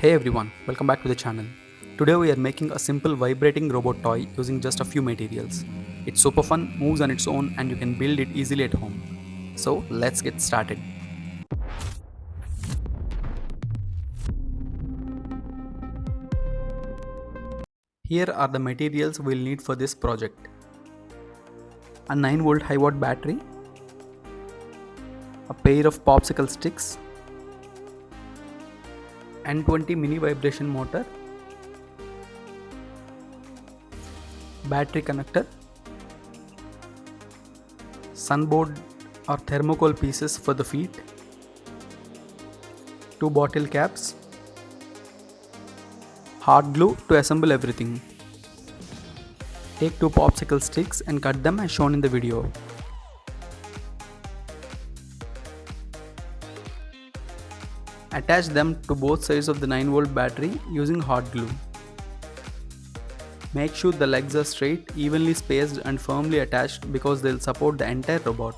Hey everyone, welcome back to the channel. Today we are making a simple vibrating robot toy using just a few materials. It's super fun, moves on its own, and you can build it easily at home. So let's get started. Here are the materials we'll need for this project. A 9-volt high-watt battery, a pair of popsicle sticks, N20 mini vibration motor, battery connector, sunboard or thermocol pieces for the feet, 2 bottle caps, hot glue to assemble everything. Take 2 popsicle sticks and cut them as shown in the video. Attach them to both sides of the 9-volt battery using hot glue. Make sure the legs are straight, evenly spaced and firmly attached because they'll support the entire robot.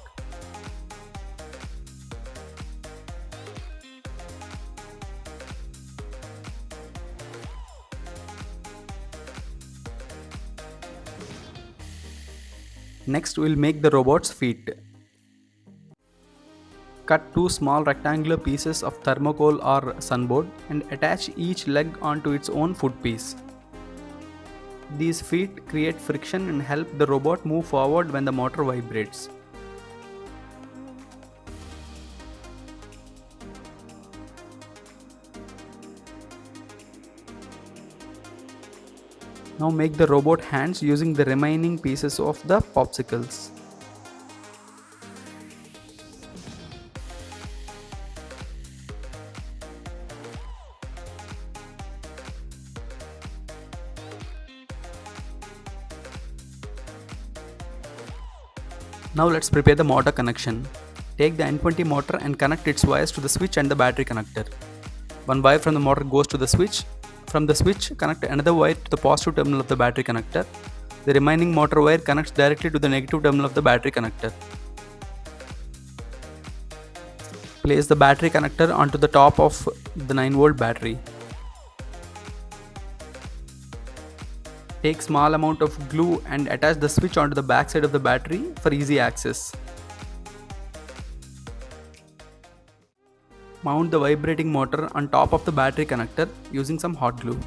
Next, we'll make the robot's feet. Cut 2 small rectangular pieces of thermocol or sunboard and attach each leg onto its own foot piece. These feet create friction and help the robot move forward when the motor vibrates. Now make the robot hands using the remaining pieces of the popsicles. Now let's prepare the motor connection. Take the N20 motor and connect its wires to the switch and the battery connector. One wire from the motor goes to the switch. From the switch, connect another wire to the positive terminal of the battery connector. The remaining motor wire connects directly to the negative terminal of the battery connector. Place the battery connector onto the top of the 9-volt battery. Take small amount of glue and attach the switch onto the back side of the battery for easy access. Mount the vibrating motor on top of the battery connector using some hot glue.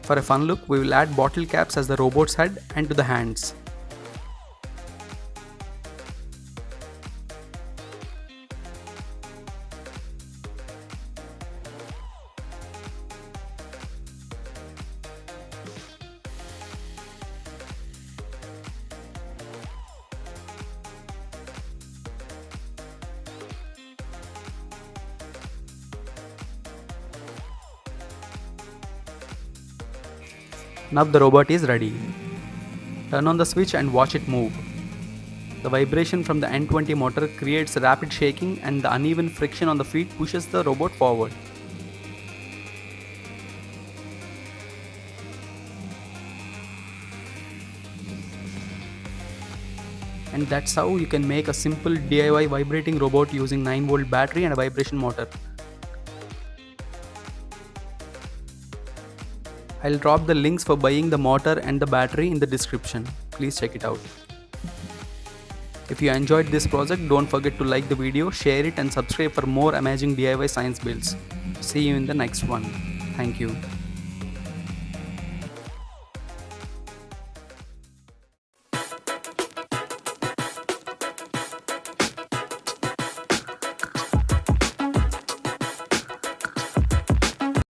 For a fun look, we will add bottle caps as the robot's head and to the hands. Now the robot is ready. Turn on the switch and watch it move. The vibration from the N20 motor creates rapid shaking and the uneven friction on the feet pushes the robot forward. And that's how you can make a simple DIY vibrating robot using 9-volt battery and a vibration motor. I'll drop the links for buying the motor and the battery in the description. Please check it out. If you enjoyed this project, don't forget to like the video, share it and subscribe for more amazing DIY science builds. See you in the next one. Thank you.